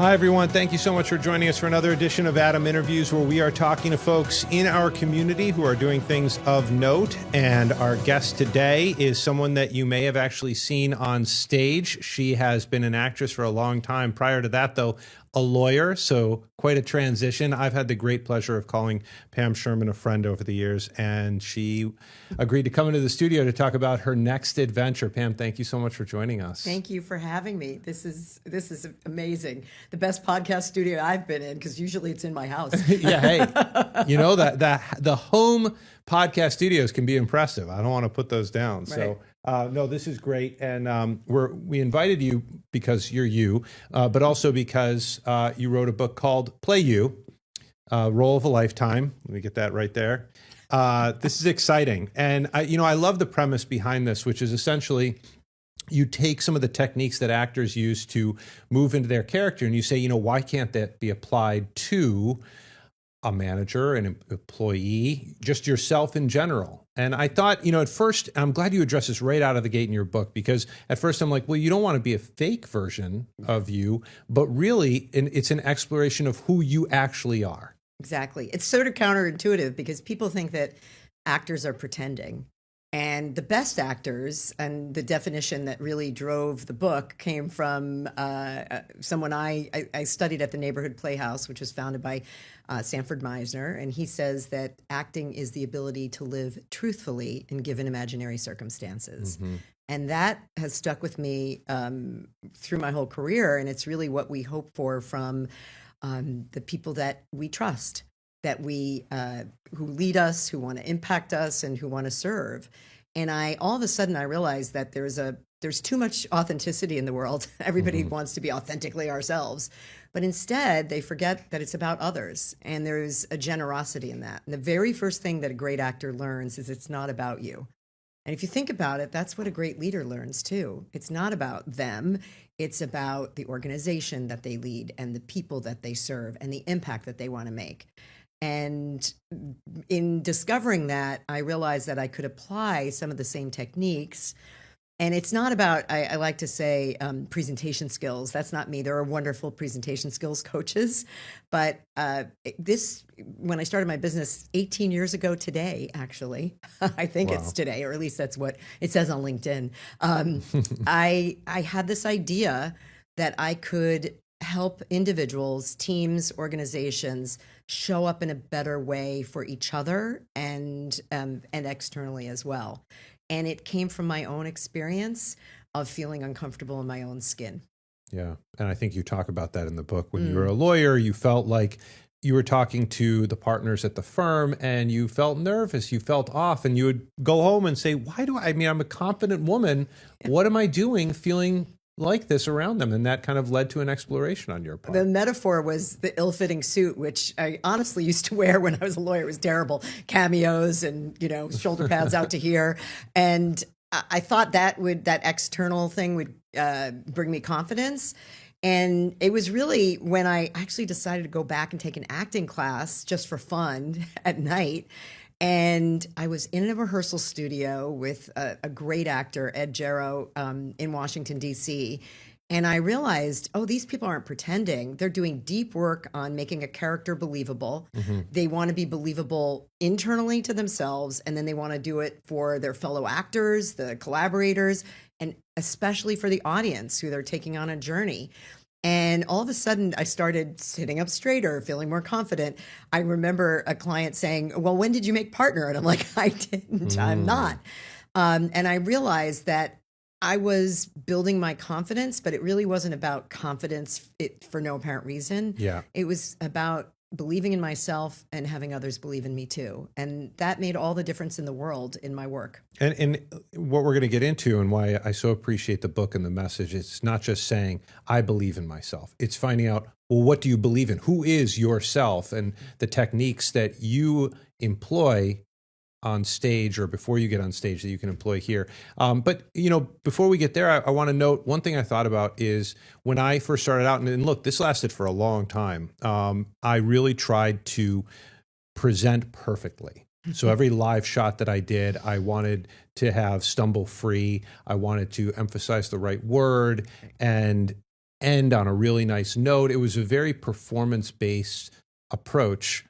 Hi, everyone. Thank you so much for joining us for another edition of Adam Interviews, where we are talking to folks in our community who are doing things of note. And our guest today is someone that you may have actually seen on stage. She has been an actress for a long time. Prior to that, though, a lawyer, so quite a transition. I've had the great pleasure of calling Pam Sherman a friend over the years, and she agreed to come into the studio to talk about her next adventure. Pam, thank you so much for joining us. Thank you for having me. This is amazing. The best podcast studio I've been in, because usually it's in my house. Yeah, hey, you know that the home podcast studios can be impressive. I don't want to put those down. Right. So no, this is great, and we invited you because you're you, but also because you wrote a book called Play You, Role of a Lifetime. Let me get that right there. This is exciting, and I love the premise behind this, which is essentially you take some of the techniques that actors use to move into their character, and you say, why can't that be applied to a manager, an employee, just yourself in general? And I thought, at first, I'm glad you address this right out of the gate in your book, because at first I'm like, well, you don't want to be a fake version of you, but really it's an exploration of who you actually are. Exactly. It's sort of counterintuitive because people think that actors are pretending. And the best actors, and the definition that really drove the book, came from someone I studied at the Neighborhood Playhouse, which was founded by Sanford Meisner. And he says that acting is the ability to live truthfully in given imaginary circumstances. Mm-hmm. And that has stuck with me through my whole career. And it's really what we hope for from the people that we trust, that we who lead us, who want to impact us, and who want to serve. And all of a sudden I realized that there's too much authenticity in the world. Everybody mm-hmm. wants to be authentically ourselves, but instead they forget that it's about others, and there's a generosity in that. And the very first thing that a great actor learns is it's not about you. And if you think about it, that's what a great leader learns too. It's not about them. It's about the organization that they lead and the people that they serve and the impact that they want to make. And in discovering that, I realized that I could apply some of the same techniques. And it's not about, I like to say, presentation skills. That's not me. There are wonderful presentation skills coaches. But when I started my business 18 years ago today, actually, I think wow. It's today, or at least that's what it says on LinkedIn. I had this idea that I could help individuals, teams, organizations show up in a better way for each other and externally as well. And it came from my own experience of feeling uncomfortable in my own skin. Yeah. And I think you talk about that in the book. When you were a lawyer, you felt like you were talking to the partners at the firm and you felt nervous, you felt off, and you would go home and say, I'm a confident woman. What am I doing feeling like this around them? And that kind of led to an exploration on your part. The metaphor was the ill-fitting suit, which I honestly used to wear when I was a lawyer. It was terrible. Cameos and, shoulder pads out to here. And I thought that external thing would bring me confidence. And it was really when I actually decided to go back and take an acting class just for fun at night. And I was in a rehearsal studio with a great actor, Ed Jarrow, in Washington, D.C. And I realized, these people aren't pretending. They're doing deep work on making a character believable. Mm-hmm. They want to be believable internally to themselves, and then they want to do it for their fellow actors, the collaborators, and especially for the audience who they're taking on a journey. And all of a sudden, I started sitting up straighter, feeling more confident. I remember a client saying, well, when did you make partner? And I'm like, I didn't, I'm not. And I realized that I was building my confidence, but it really wasn't about confidence for no apparent reason. Yeah. It was about believing in myself and having others believe in me too. And that made all the difference in the world in my work. And what we're going to get into and why I so appreciate the book and the message, it's not just saying, I believe in myself. It's finding out, well, what do you believe in? Who is yourself? And the techniques that you employ on stage or before you get on stage that you can employ here. But, before we get there, I want to note one thing I thought about is when I first started out, and look, this lasted for a long time. I really tried to present perfectly. So every live shot that I did, I wanted to have stumble free. I wanted to emphasize the right word. And end on a really nice note. It was a very performance-based approach.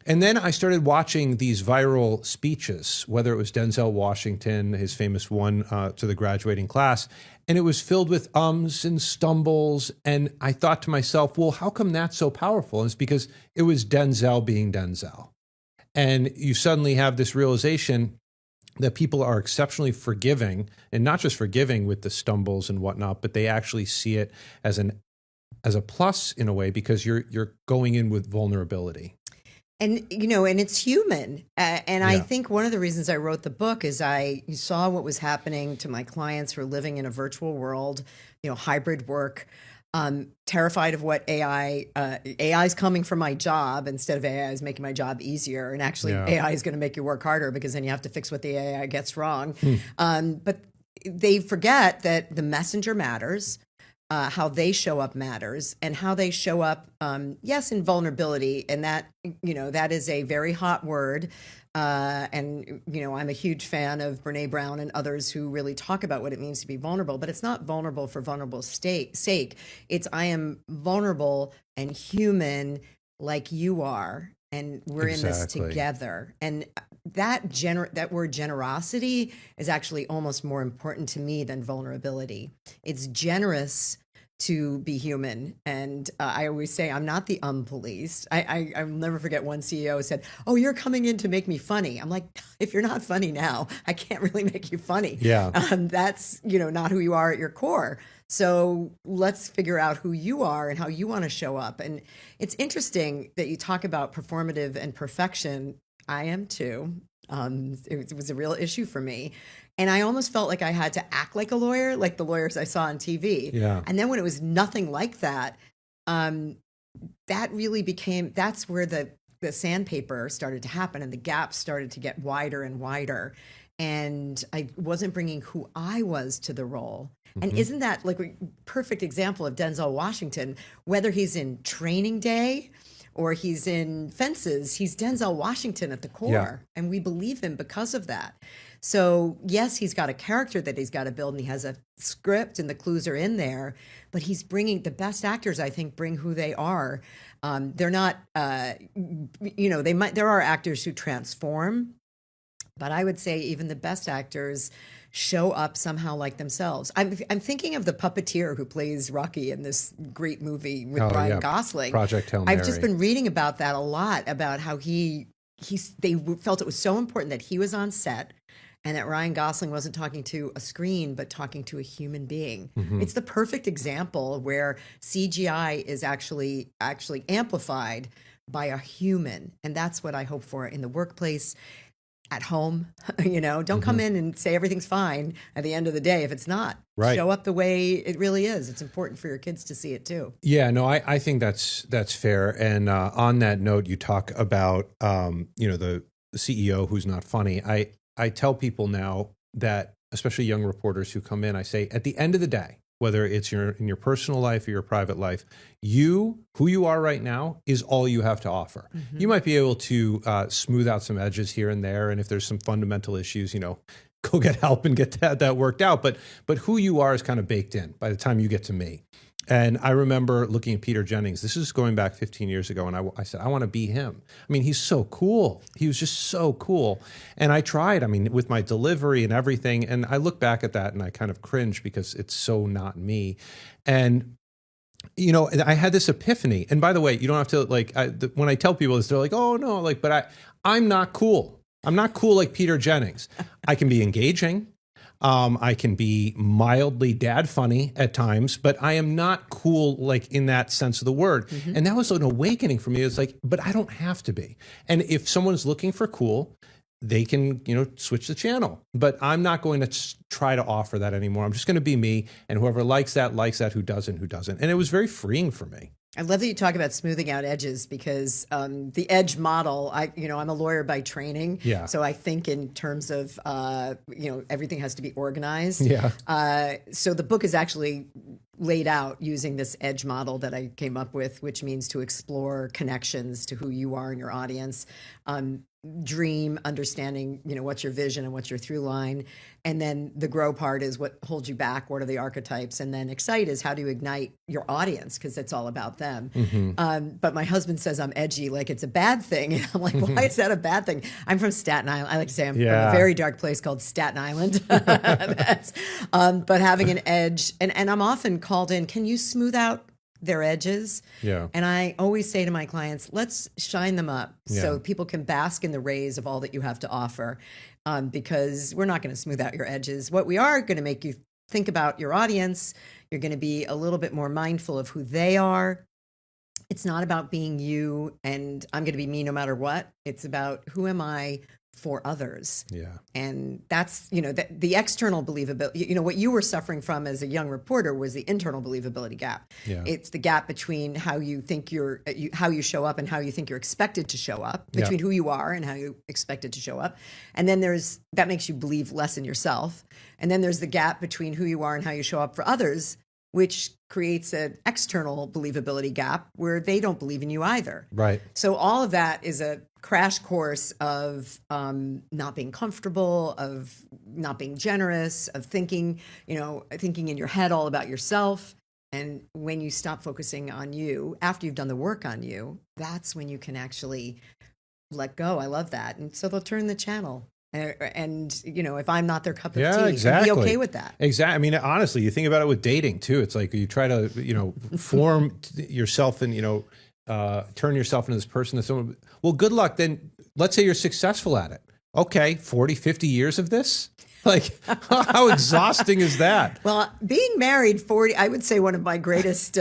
And then I started watching these viral speeches, whether it was Denzel Washington, his famous one to the graduating class, and it was filled with ums and stumbles. And I thought to myself, well, how come that's so powerful? And it's because it was Denzel being Denzel. And you suddenly have this realization that people are exceptionally forgiving, and not just forgiving with the stumbles and whatnot, but they actually see it as a plus in a way, because you're going in with vulnerability. And, and it's human. And I Yeah. think one of the reasons I wrote the book is I saw what was happening to my clients who are living in a virtual world, hybrid work, terrified of what AI is coming for my job instead of AI is making my job easier. And actually Yeah. AI is going to make you work harder because then you have to fix what the AI gets wrong. But they forget that the messenger matters. How they show up matters, and how they show up, yes, in vulnerability. And that, that is a very hot word. And, I'm a huge fan of Brene Brown and others who really talk about what it means to be vulnerable, but it's not vulnerable for vulnerable sake. It's I am vulnerable and human like you are, and we're in this Exactly. together. And that word generosity is actually almost more important to me than vulnerability. It's generous to be human. And I always say, I'm not the police. I'll never forget one CEO said, oh, you're coming in to make me funny. I'm like, if you're not funny now, I can't really make you funny. Yeah. That's, not who you are at your core. So let's figure out who you are and how you want to show up. And it's interesting that you talk about performative and perfection. I am too. It was a real issue for me. And I almost felt like I had to act like a lawyer, like the lawyers I saw on TV. Yeah. And then when it was nothing like that, that really became, that's where the sandpaper started to happen and the gaps started to get wider and wider. And I wasn't bringing who I was to the role. And isn't that like a perfect example of Denzel Washington, whether he's in Training Day or he's in Fences, he's Denzel Washington at the core. Yeah. And we believe him because of that. So yes, he's got a character that he's got to build, and he has a script and the clues are in there, but he's bringing the best actors, I think, bring who they are. They're not, there are actors who transform, but I would say even the best actors show up somehow like themselves. I'm thinking of the puppeteer who plays Rocky in this great movie with Ryan Gosling. Project Hail Mary. I've just been reading about that a lot, about how they felt it was so important that he was on set and that Ryan Gosling wasn't talking to a screen, but talking to a human being. It's the perfect example where CGI is actually amplified by a human. And that's what I hope for in the workplace, at home. Don't come in and say everything's fine at the end of the day if it's not. Right. Show up the way it really is. It's important for your kids to see it too. Yeah, no, I think that's fair. And on that note, you talk about the CEO who's not funny. I tell people now that, especially young reporters who come in, I say, at the end of the day, whether it's in your personal life or your private life, who you are right now is all you have to offer. You might be able to smooth out some edges here and there, and if there's some fundamental issues, go get help and get that worked out. But who you are is kind of baked in by the time you get to me. And I remember looking at Peter Jennings. This is going back 15 years ago, and I said, I want to be him. I mean, he's so cool. He was just so cool. And I tried, with my delivery and everything, and I look back at that and I kind of cringe because it's so not me. And I had this epiphany. And by the way, you don't have to when I tell people this, they're like, oh no, but I'm not cool. I'm not cool like Peter Jennings. I can be engaging. I can be mildly dad funny at times, but I am not cool in that sense of the word. And that was an awakening for me. It's but I don't have to be. And if someone's looking for cool, they can, switch the channel. But I'm not going to try to offer that anymore. I'm just going to be me, and whoever likes that, who doesn't. And it was very freeing for me. I love that you talk about smoothing out edges, because the edge model, I'm a lawyer by training. Yeah. So I think in terms of, everything has to be organized. Yeah. So the book is actually laid out using this edge model that I came up with, which means to explore connections to who you are and your audience. dream, understanding, what's your vision and what's your through line. And then the grow part is what holds you back. What are the archetypes? And then excite is how do you ignite your audience? Because it's all about them. But my husband says I'm edgy, like it's a bad thing. And I'm like, why is that a bad thing? I'm from Staten Island. I like to say I'm from a very dark place called Staten Island. But having an edge, and I'm often called in, can you smooth out their edges? Yeah. And I always say to my clients, let's shine them up so people can bask in the rays of all that you have to offer. Because we're not going to smooth out your edges. What we are going to make you think about your audience. You're going to be a little bit more mindful of who they are. It's not about being you and I'm going to be me no matter what. It's about who am I for others. Yeah. And that's, the external believability, what you were suffering from as a young reporter was the internal believability gap. Yeah. It's the gap between how you think how you show up and how you think you're expected to show up, between who you are and how you expected to show up. And then that makes you believe less in yourself. And then there's the gap between who you are and how you show up for others, which creates an external believability gap where they don't believe in you either. Right. So all of that is a crash course of not being comfortable, of not being generous, of thinking in your head all about yourself. And when you stop focusing on you, after you've done the work on you, that's when you can actually let go. I love that. And so they'll turn the channel. And if I'm not their cup of tea, exactly. be okay with that. Exactly. I mean, honestly, you think about it with dating too. It's like you try to, form yourself and, turn yourself into this person that someone, well, good luck. Then let's say you're successful at it. Okay. 40, 50 years of this. Like, how exhausting is that? Well, being married 40, I would say one of my greatest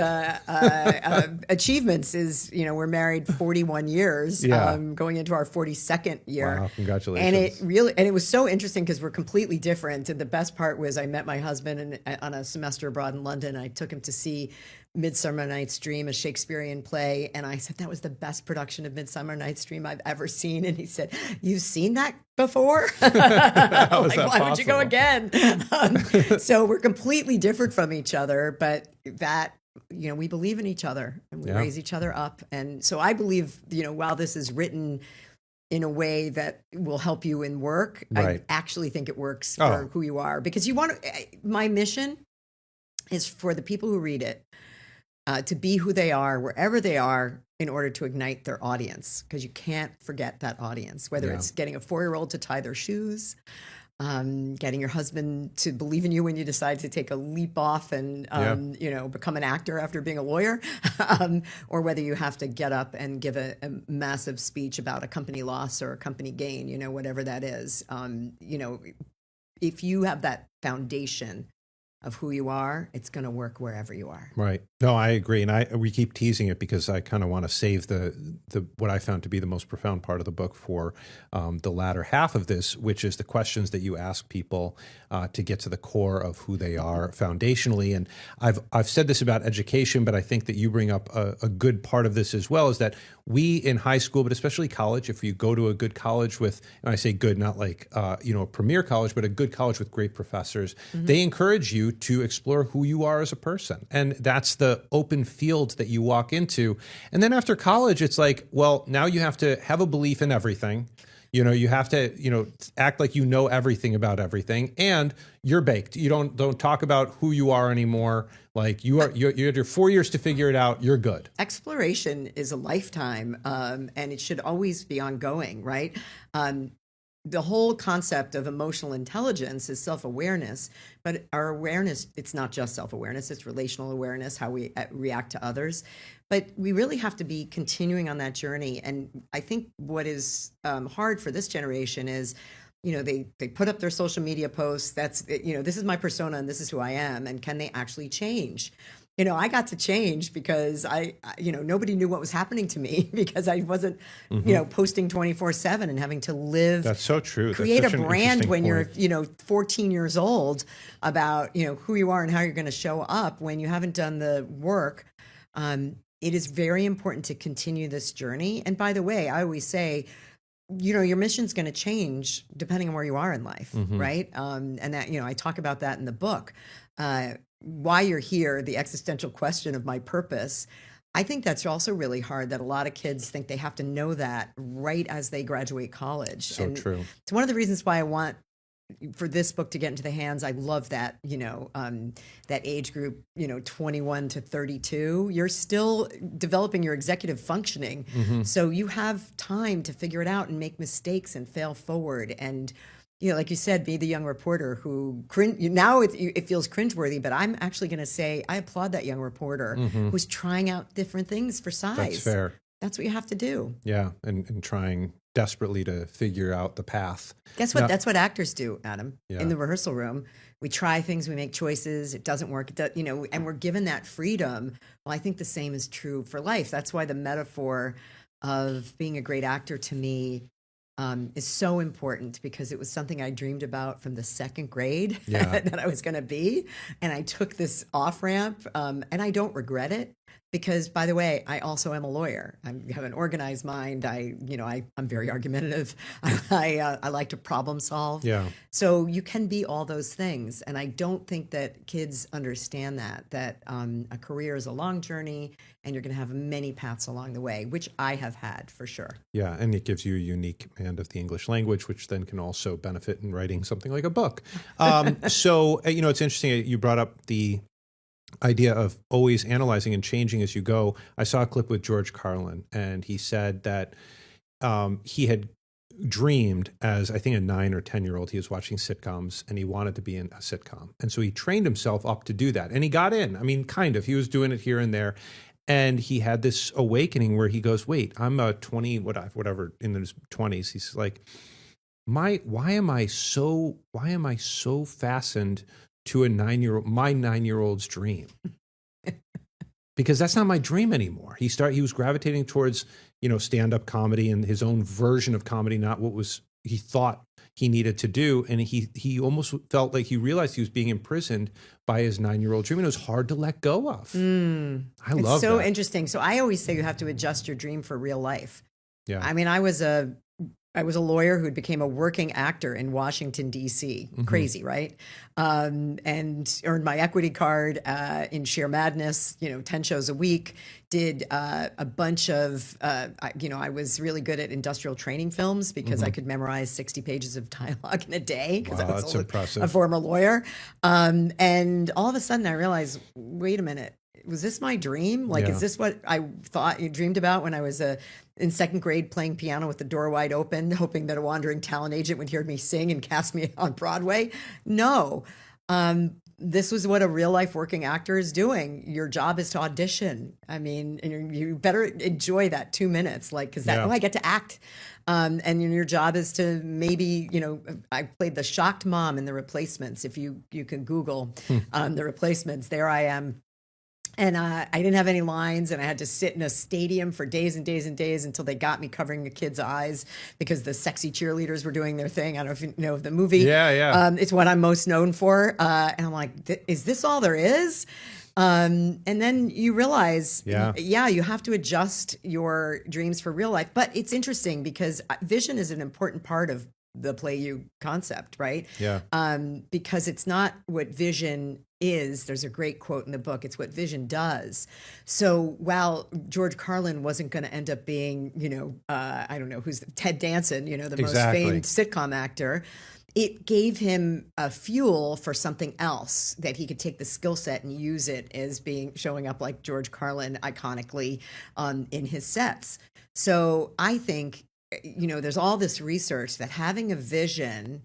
achievements is, we're married 41 years, going into our 42nd year. Wow, congratulations. And it was so interesting because we're completely different. And the best part was I met my husband on a semester abroad in London. I took him to see Midsummer Night's Dream, a Shakespearean play. And I said, that was the best production of Midsummer Night's Dream I've ever seen. And he said, you've seen that before? Why would you go again? So we're completely different from each other, but that, we believe in each other and we raise each other up. And so I believe, while this is written in a way that will help you in work, I actually think it works for who you are, because my mission is for the people who read it to be who they are, wherever they are, in order to ignite their audience, because you can't forget that audience, whether it's getting a 4-year-old to tie their shoes, getting your husband to believe in you when you decide to take a leap off and, become an actor after being a lawyer, or whether you have to get up and give a massive speech about a company loss or a company gain, whatever that is. If you have that foundation of who you are, it's going to work wherever you are. Right. No, I agree. And we keep teasing it because I kind of want to save the what I found to be the most profound part of the book for the latter half of this, which is the questions that you ask people to get to the core of who they are foundationally. And I've said this about education, but I think that you bring up a good part of this as well, is that we in high school, but especially college, if you go to a good college with, and I say good, not like, a premier college, but a good college with great professors, they encourage you to explore who you are as a person. And that's the open field that you walk into. And then after college, it's like, well, now you have to have a belief in everything. You have to, act like you know everything about everything, and you're baked. You don't talk about who you are anymore. Like you had your 4 years to figure it out. You're good. Exploration is a lifetime, and it should always be ongoing, right? The whole concept of emotional intelligence is self-awareness, but our awareness, it's not just self-awareness, it's relational awareness, how we react to others. But we really have to be continuing on that journey. And I think what is hard for this generation is, they put up their social media posts. That's, this is my persona and this is who I am. And can they actually change? I got to change because nobody knew what was happening to me because I wasn't, posting 24/7 and having to live. That's so true. Create a brand when you're, 14 years old about, who you are and how you're going to show up when you haven't done the work. It is very important to continue this journey. And by the way, I always say, your mission's going to change depending on where you are in life, right? And that, I talk about that in the book. Why you're here, the existential question of my purpose, I think that's also really hard, that a lot of kids think they have to know that right as they graduate college. So true. It's one of the reasons why I want for this book to get into the hands. I love that, that age group, 21 to 32, you're still developing your executive functioning. So you have time to figure it out and make mistakes and fail forward. And, like you said, be the young reporter who now it feels cringeworthy, but I'm actually going to say I applaud that young reporter who's trying out different things for size. That's fair. That's what you have to do. Yeah, and trying desperately to figure out the path. Guess what? That's what actors do, Adam. Yeah. In the rehearsal room, we try things, we make choices. It doesn't work, and we're given that freedom. Well, I think the same is true for life. That's why the metaphor of being a great actor to me is so important, because it was something I dreamed about from the second grade that I was going to be, and I took this off ramp, and I don't regret it. Because, by the way, I also am a lawyer. I have an organized mind. I'm very argumentative. I like to problem solve. Yeah. So you can be all those things, and I don't think that kids understand that a career is a long journey, and you're going to have many paths along the way, which I have had for sure. Yeah, and it gives you a unique command of the English language, which then can also benefit in writing something like a book. So, it's interesting. You brought up the idea of always analyzing and changing as you go. I saw a clip with George Carlin, and he said that he had dreamed as, I think, a 9 or 10-year-old, he was watching sitcoms and he wanted to be in a sitcom. And so he trained himself up to do that. And he got in. I mean, kind of. He was doing it here and there. And he had this awakening where he goes, wait, I'm a 20, whatever, in his 20s. He's like, why am I so fastened to my 9-year-old's dream? Because that's not my dream anymore. He was gravitating towards, stand-up comedy and his own version of comedy, not what he thought he needed to do. And he almost felt like he realized he was being imprisoned by his 9-year-old dream, and it was hard to let go of. I love It's so that. interesting. So I always say you have to adjust your dream for real life. Yeah. I mean, I was a lawyer who became a working actor in Washington, D.C. Crazy, right? And earned my equity card in sheer madness, 10 shows a week, did a bunch of, I was really good at industrial training films because I could memorize 60 pages of dialogue in a day. Wow, that's impressive. A former lawyer. And all of a sudden I realized, wait a minute, was this my dream? Like, is this what I thought you dreamed about when I was in second grade playing piano with the door wide open, hoping that a wandering talent agent would hear me sing and cast me on Broadway? No. This was what a real life working actor is doing. Your job is to audition. I mean, and you better enjoy that 2 minutes, because I get to act. And your job is to maybe, I played the shocked mom in The Replacements. If you can Google The Replacements, there I am. And I didn't have any lines, and I had to sit in a stadium for days and days and days until they got me covering the kids' eyes because the sexy cheerleaders were doing their thing. I don't know if you know the movie. Yeah. It's what I'm most known for. And I'm like, is this all there is? And then you realize, you have to adjust your dreams for real life. But it's interesting because vision is an important part of the Play You concept, right? Yeah. Because it's not what vision is. There's a great quote in the book. It's what vision does. So while George Carlin wasn't going to end up being, I don't know, who's Ted Danson, the most famed sitcom actor, it gave him a fuel for something else that he could take the skill set and use it as showing up like George Carlin iconically in his sets. So I think, there's all this research that having a vision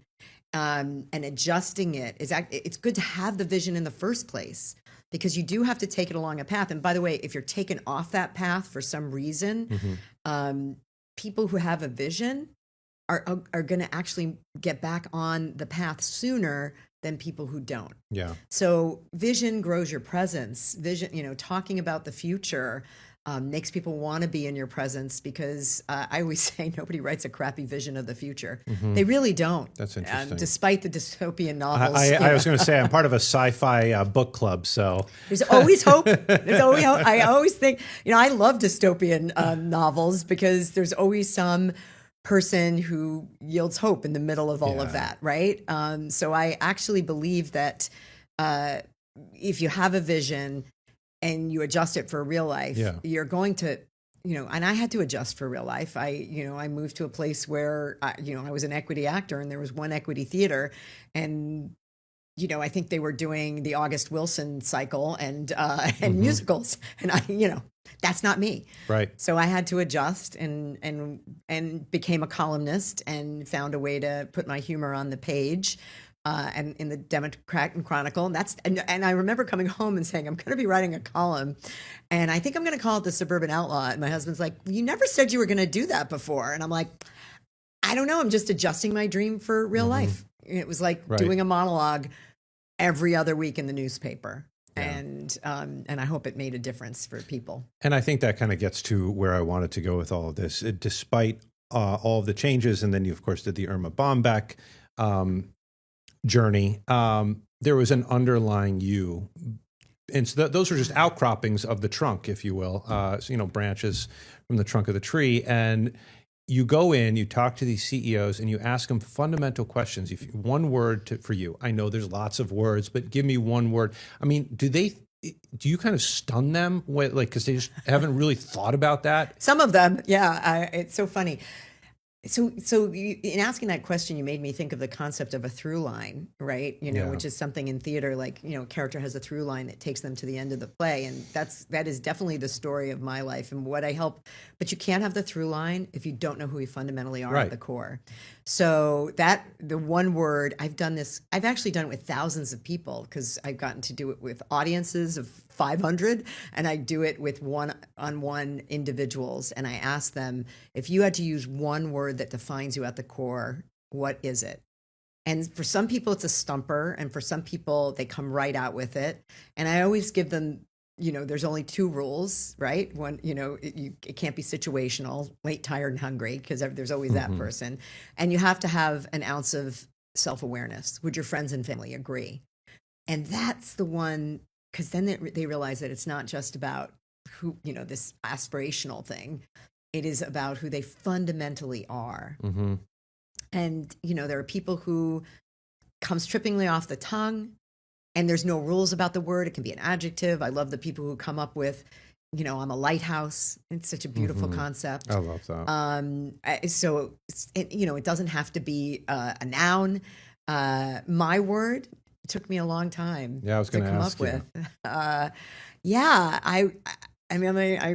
and adjusting it's good to have the vision in the first place, because you do have to take it along a path. And by the way, if you're taken off that path for some reason, people who have a vision are going to actually get back on the path sooner than people who don't. Yeah. So vision grows your presence. Vision, talking about the future makes people want to be in your presence, because I always say nobody writes a crappy vision of the future. They really don't. That's interesting. Despite the dystopian novels. I was going to say, I'm part of a sci-fi book club, so. There's always hope. There's always hope. I always think, I love dystopian novels because there's always some person who yields hope in the middle of all of that, right? So I actually believe that if you have a vision and you adjust it for real life, you're going to, and I had to adjust for real life. I moved to a place where, I was an equity actor, and there was one equity theater, and I think they were doing the August Wilson cycle and musicals, and that's not me. Right. So I had to adjust and became a columnist and found a way to put my humor on the page. And in the Democrat and Chronicle, and I remember coming home and saying, I'm going to be writing a column, and I think I'm going to call it The Suburban Outlaw. And my husband's like, you never said you were going to do that before. And I'm like, I don't know. I'm just adjusting my dream for real life. It was like doing a monologue every other week in the newspaper. Yeah. And I hope it made a difference for people. And I think that kind of gets to where I wanted to go with all of this. Despite all of the changes, and then you, of course, did the Irma Bombeck journey, there was an underlying you. And so those are just outcroppings of the trunk, if you will, branches from the trunk of the tree. And you go in, you talk to these CEOs, and you ask them fundamental questions. If one word for you, I know there's lots of words, but give me one word. I mean, do you kind of stun them with, because they just haven't really thought about that? Some of them, yeah. It's so funny. So in asking that question, you made me think of the concept of a through line, right? Which is something in theater, like, a character has a through line that takes them to the end of the play. And that is definitely the story of my life and what I help. But you can't have the through line if you don't know who we fundamentally are at the core. So the one word, I've actually done it with thousands of people, because I've gotten to do it with audiences of 500, and I do it with one-on-one individuals. And I ask them, if you had to use one word that defines you at the core, what is it? And for some people, it's a stumper. And for some people, they come right out with it. And I always give them, there's only two rules, right? One, it can't be situational, late, tired, and hungry, because there's always that person. And you have to have an ounce of self-awareness. Would your friends and family agree? And that's the one, because then they realize that it's not just about who, this aspirational thing. It is about who they fundamentally are. Mm-hmm. And, there are people who comes trippingly off the tongue, and there's no rules about the word. It can be an adjective. I love the people who come up with, I'm a lighthouse. It's such a beautiful concept. I love that. So, it doesn't have to be a noun. My word, it took me a long time to come up with. I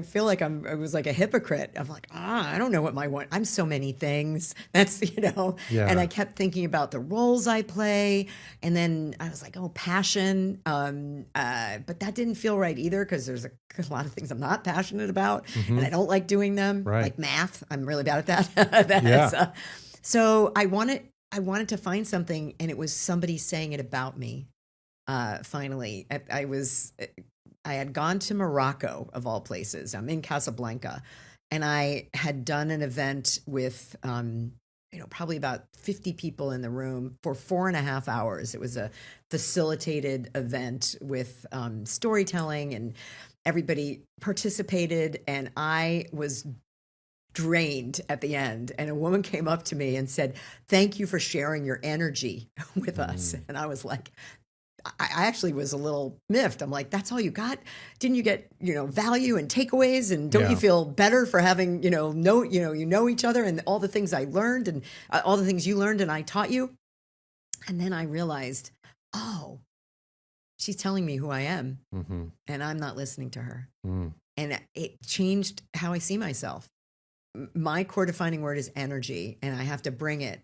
feel like I was like a hypocrite. I'm like, I don't know what I'm so many things. That's, and I kept thinking about the roles I play. And then I was like, passion. But that didn't feel right either, because there's a lot of things I'm not passionate about, and I don't like doing them. Right. Like math. I'm really bad at that. So I wanted to find something, and it was somebody saying it about me. Finally, I had gone to Morocco, of all places. I'm in Casablanca, and I had done an event with, probably about 50 people in the room for 4.5 hours. It was a facilitated event with storytelling, and everybody participated, and I was drained at the end. And a woman came up to me and said, "Thank you for sharing your energy with us." And I was like, I actually was a little miffed. I'm like, that's all you got? Didn't you get, value and takeaways? And don't you feel better for having, you know each other, and all the things I learned, and all the things you learned and I taught you? And then I realized, she's telling me who I am, and I'm not listening to her. And it changed how I see myself. My core defining word is energy, and I have to bring it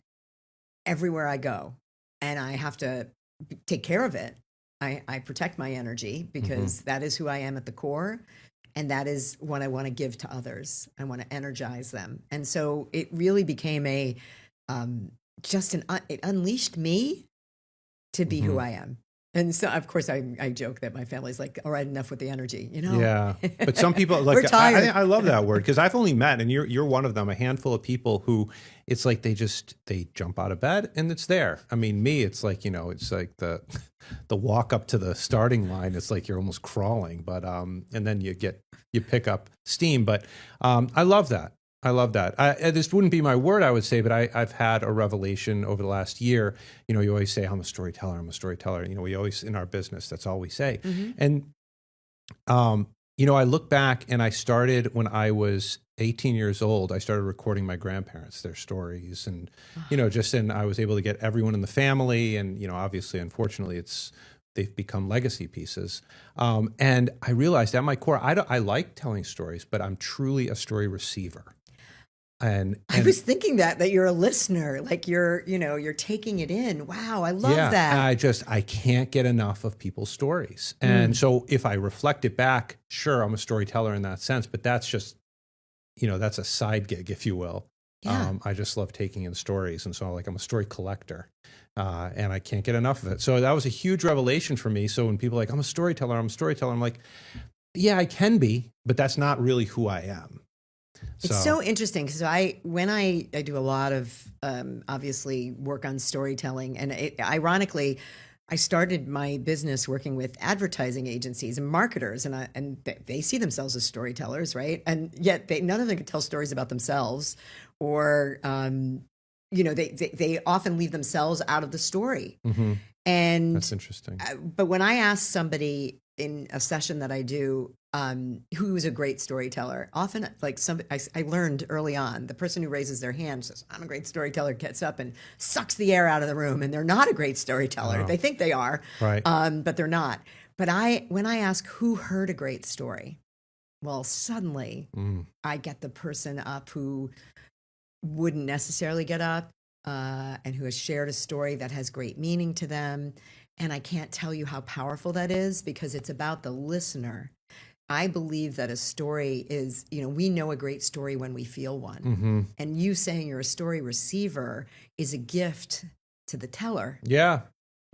everywhere I go, and I have to take care of it. I protect my energy, because that is who I am at the core, and that is what I want to give to others. I want to energize them. And so it really became it unleashed me to be who I am. And so, of course, I joke that my family's like, all right, enough with the energy, Yeah, but some people, like, we're tired. I love that word, because I've only met, and you're one of them, a handful of people who it's like they jump out of bed and it's there. I mean, me, it's like, it's like the walk up to the starting line. It's like you're almost crawling, but and then you pick up steam. But I love that. I love that. This wouldn't be my word, I would say, but I've had a revelation over the last year. You always say, I'm a storyteller. We always, in our business, that's all we say. And I look back and I started when I was 18 years old. I started recording my grandparents, their stories, and I was able to get everyone in the family, and obviously, unfortunately, they've become legacy pieces. And I realized at my core, I like telling stories, but I'm truly a story receiver. And I was thinking that you're a listener, like you're taking it in. Wow, I love that. And I can't get enough of people's stories. And so if I reflect it back, sure, I'm a storyteller in that sense, but that's just, that's a side gig, if you will. Yeah. I just love taking in stories. And so I'm a story collector, and I can't get enough of it. So that was a huge revelation for me. So when people are like, I'm a storyteller, I'm like, yeah, I can be, but that's not really who I am. It's so interesting because when I do a lot of obviously work on storytelling, and ironically, I started my business working with advertising agencies and marketers, and they see themselves as storytellers, right? And yet none of them can tell stories about themselves, or they often leave themselves out of the story. Mm-hmm. And that's interesting. But when I ask somebody in a session that I do, who is a great storyteller, often I learned early on, the person who raises their hand says, I'm a great storyteller, gets up and sucks the air out of the room, and they're not a great storyteller. They think they are, right? But they're not. But when I ask who heard a great story, well, suddenly I get the person up who wouldn't necessarily get up, and who has shared a story that has great meaning to them. And I can't tell you how powerful that is, because it's about the listener. I believe that a story is, we know a great story when we feel one. Mm-hmm. And you saying you're a story receiver is a gift to the teller. Yeah.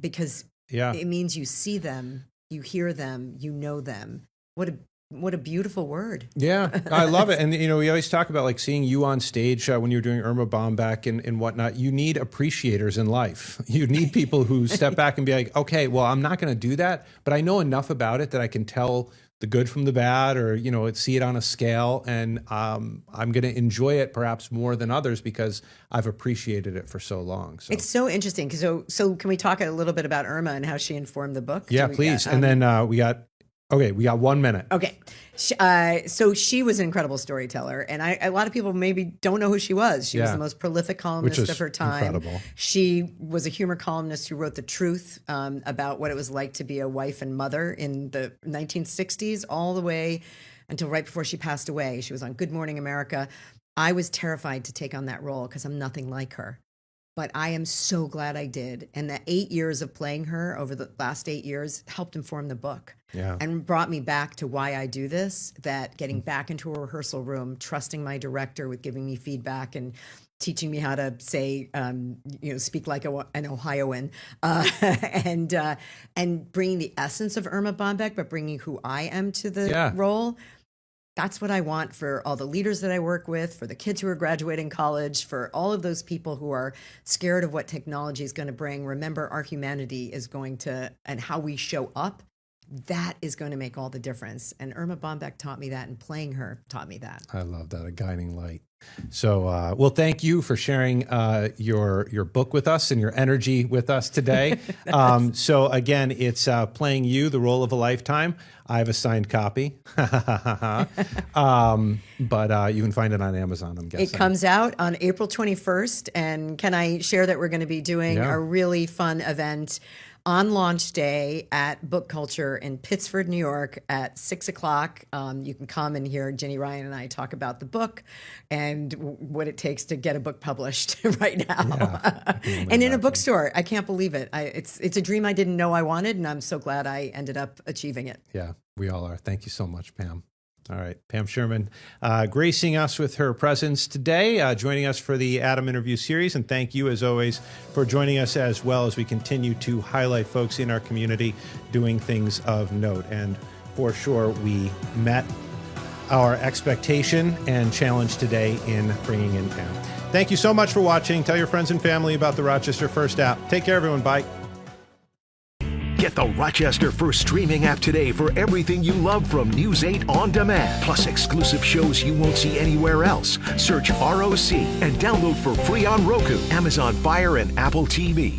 Because it means you see them, you hear them, you know them. What a beautiful word. Yeah, I love it. And, we always talk about like seeing you on stage when you're doing Irma Bombeck and whatnot. You need appreciators in life. You need people who step back and be like, okay, well, I'm not going to do that, but I know enough about it that I can tell the good from the bad, or, see it on a scale. And I'm going to enjoy it perhaps more than others because I've appreciated it for so long. So it's so interesting. So can we talk a little bit about Irma and how she informed the book? Yeah, please. And then we got 1 minute. Okay. So she was an incredible storyteller, and a lot of people maybe don't know who she was. She was the most prolific columnist of her time. Incredible. She was a humor columnist who wrote The Truth, about what it was like to be a wife and mother in the 1960s, all the way until right before she passed away. She was on Good Morning America. I was terrified to take on that role because I'm nothing like her. But I am so glad I did. And that 8 years of playing her over the last 8 years helped inform the book. Yeah. And brought me back to why I do this, that getting back into a rehearsal room, trusting my director with giving me feedback and teaching me how to say, speak like an Ohioan, and bringing the essence of Irma Bombeck, but bringing who I am to the role. That's what I want for all the leaders that I work with, for the kids who are graduating college, for all of those people who are scared of what technology is going to bring. Remember, our humanity is going to, and how we show up, that is going to make all the difference. And Irma Bombeck taught me that, and playing her taught me that. I love that, a guiding light. So, well, thank you for sharing your book with us and your energy with us today. So again, it's Playing You, the Role of a Lifetime. I have a signed copy, but you can find it on Amazon, I'm guessing. It comes out on April 21st. And can I share that we're going to be doing a really fun event on launch day at Book Culture in Pittsford, New York at 6:00. You can come and hear Ginny Ryan and I talk about the book and what it takes to get a book published right now. And in a bookstore. I can't believe it. It's a dream I didn't know I wanted, and I'm so glad I ended up achieving it. Yeah, we all are. Thank you so much, Pam. All right, Pam Sherman, gracing us with her presence today, joining us for the Adam interview series. And thank you, as always, for joining us as well as we continue to highlight folks in our community doing things of note. And for sure, we met our expectation and challenge today in bringing in Pam. Thank you so much for watching. Tell your friends and family about the Rochester First app. Take care, everyone. Bye. Get the Rochester First streaming app today for everything you love from News 8 On Demand, plus exclusive shows you won't see anywhere else. Search ROC and download for free on Roku, Amazon Fire, and Apple TV.